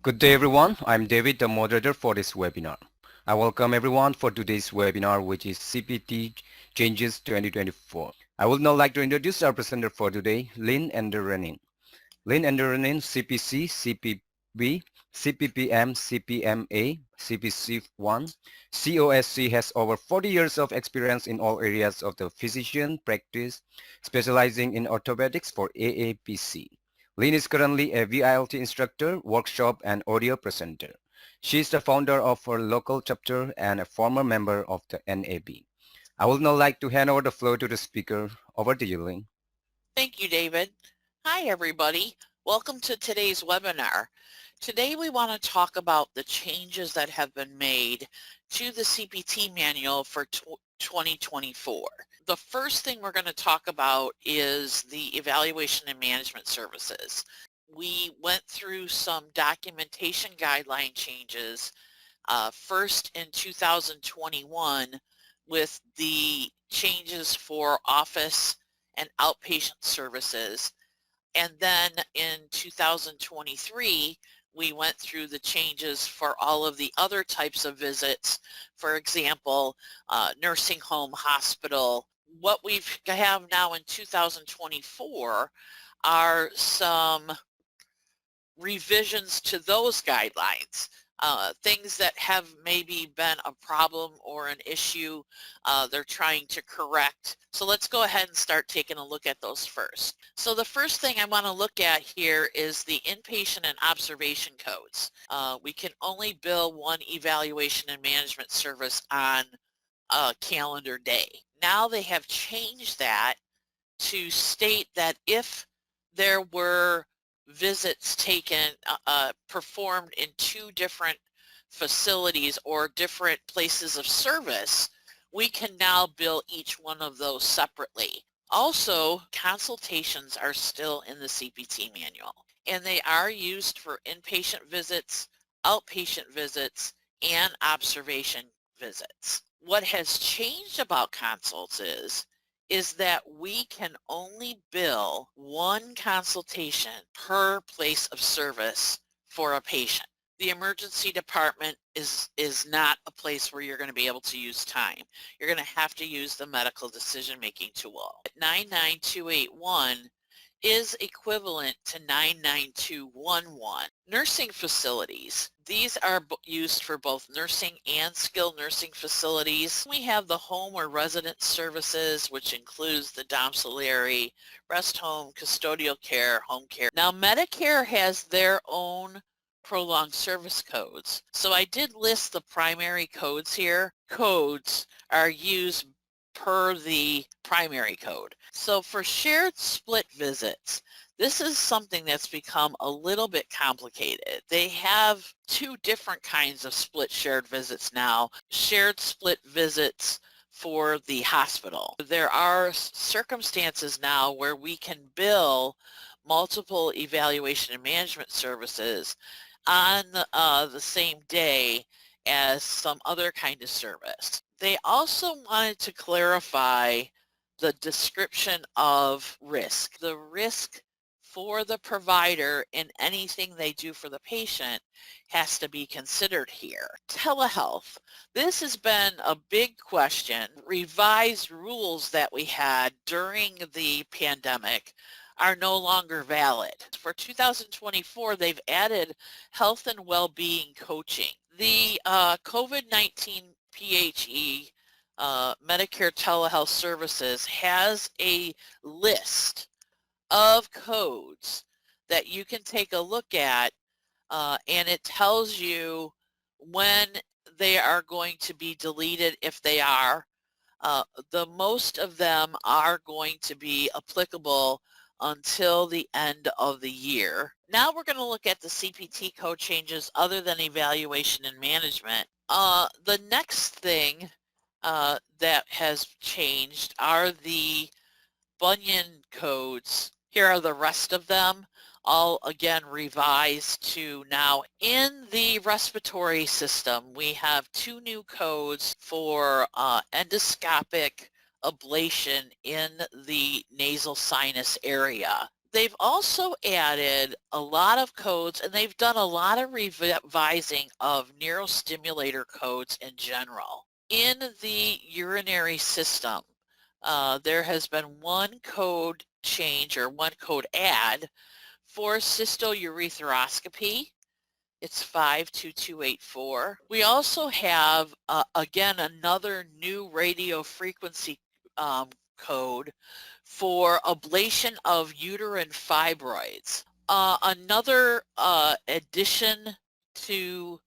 Good day everyone, I'm David, the moderator for this webinar. I welcome everyone for today's webinar, which is CPT Changes 2024. I would now like to introduce our presenter for today, Lynn Enderenin. Lynn Enderenin, CPC, CPB, CPPM, CPMA, CPC1, COSC has over 40 years of experience in all areas of the physician practice, specializing in orthopedics for AAPC. Lynn is currently a VILT instructor, workshop, and audio presenter. She is the founder of her local chapter and a former member of the NAB. I would now like to hand over the floor to the speaker. Over to you, Lynn. Thank you, David. Hi, everybody. Welcome to today's webinar. Today we want to talk about the changes that have been made to the CPT manual for 2024. The first thing we're going to talk about is the evaluation and management services. We went through some documentation guideline changes first in 2021 with the changes for office and outpatient services. And then in 2023, we went through the changes for all of the other types of visits, for example, nursing home, hospital. What we have now in 2024 are some revisions to those guidelines. Things that have maybe been a problem or an issue they're trying to correct. So let's go ahead and start taking a look at those first. So the first thing I want to look at here is the inpatient and observation codes. We can only bill one evaluation and management service on a calendar day. Now they have changed that to state that if there were visits taken, performed in two different facilities or different places of service, we can now bill each one of those separately. Also, consultations are still in the CPT manual, and they are used for inpatient visits, outpatient visits, and observation visits. What has changed about consults is that we can only bill one consultation per place of service for a patient. The emergency department is not a place where you're going to be able to use time. You're going to have to use the medical decision-making tool. 99281 is equivalent to 99211. Nursing facilities. These are used for both nursing and skilled nursing facilities. We have the home or residence services, which includes the domiciliary, rest home, custodial care, home care. Now Medicare has their own prolonged service codes. So I did list the primary codes here. Codes are used per the primary code. So for shared split visits, this is something that's become a little bit complicated. They have two different kinds of split shared visits now. Shared split visits for the hospital. There are circumstances now where we can bill multiple evaluation and management services on the same day as some other kind of service. They also wanted to clarify the description of risk. The risk for the provider in anything they do for the patient has to be considered here. Telehealth. This has been a big question. Revised rules that we had during the pandemic are no longer valid. For 2024, they've added health and well-being coaching. The COVID-19 PHE Medicare Telehealth Services has a list of codes that you can take a look at, and it tells you when they are going to be deleted, if they are. The most of them are going to be applicable until the end of the year. Now we're going to look at the CPT code changes other than evaluation and management. The next thing that has changed are the bunion codes. Here are the rest of them, all again revised to now. In the respiratory system, we have two new codes for endoscopic ablation in the nasal sinus area. they've also added a lot of codes, and they've done a lot of revising of neurostimulator codes in general. In the urinary system, there has been one code change or one code add for cystourethropy. It's 52284. We also have, again, another new radio frequency code for ablation of uterine fibroids. Another addition to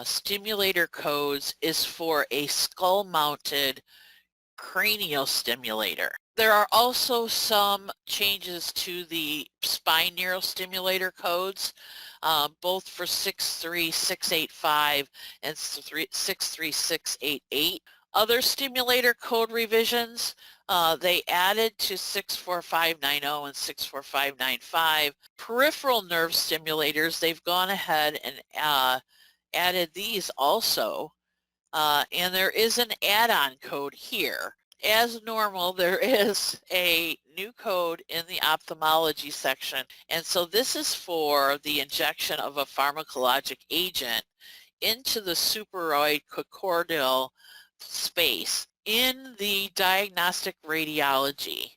stimulator codes is for a skull-mounted cranial stimulator. There are also some changes to the spine neurostimulator codes, both for 63685 and 63688. Other stimulator code revisions, they added to 64590 and 64595. Peripheral nerve stimulators, they've gone ahead and added these also. And there is an add-on code here. As normal, there is a new code in the ophthalmology section, and so this is for the injection of a pharmacologic agent into the supraoid space. In the diagnostic radiology,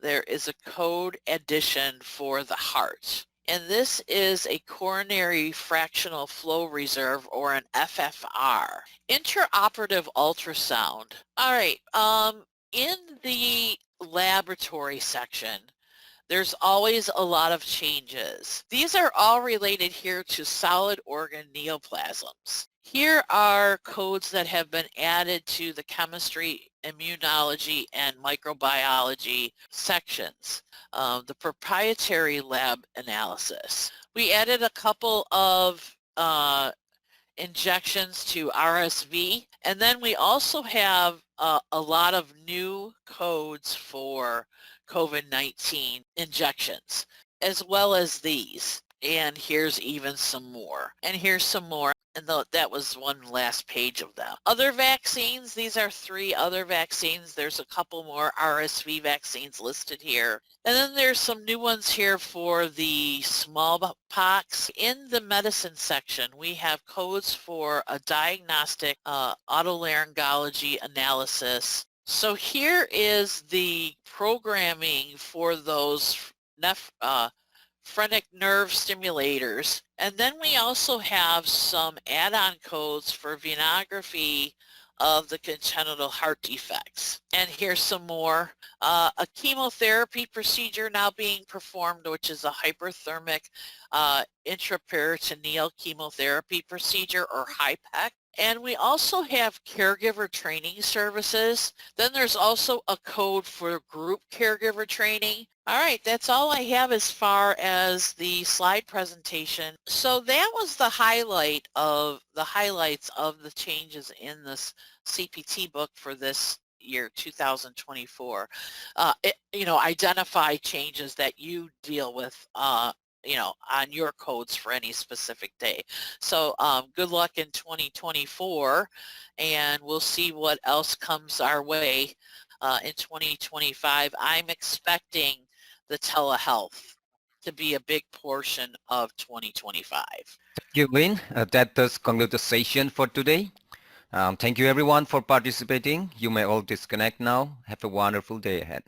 there is a code addition for the heart. And this is a coronary fractional flow reserve, or an FFR. Intraoperative ultrasound. All right, in the laboratory section, there's always a lot of changes. These are all related here to solid organ neoplasms. Here are codes that have been added to the chemistry, immunology, and microbiology sections. The proprietary lab analysis. We added a couple of injections to RSV, and then we also have a lot of new codes for COVID-19 injections, as well as these. And here's even some more. And here's some more. And that was one last page of them. Other vaccines, these are 3 other vaccines. There's a couple more RSV vaccines listed here. And then there's some new ones here for the smallpox. In the medicine section, we have codes for a diagnostic otolaryngology analysis. So here is the programming for those phrenic nerve stimulators. And then we also have some add-on codes for venography of the congenital heart defects. And here's some more. A chemotherapy procedure now being performed, which is a hyperthermic intraperitoneal chemotherapy procedure, or HIPEC. And we also have caregiver training services. Then there's also a code for group caregiver training. All right, that's all I have as far as the slide presentation. So that was the highlights of the changes in this CPT book for this year 2024. Identify changes that you deal with on your codes for any specific day. So good luck in 2024, and we'll see what else comes our way in 2025. I'm expecting the telehealth to be a big portion of 2025. Thank you, Lynn. That does conclude the session for today. Thank you everyone for participating. You may all disconnect now. Have a wonderful day ahead.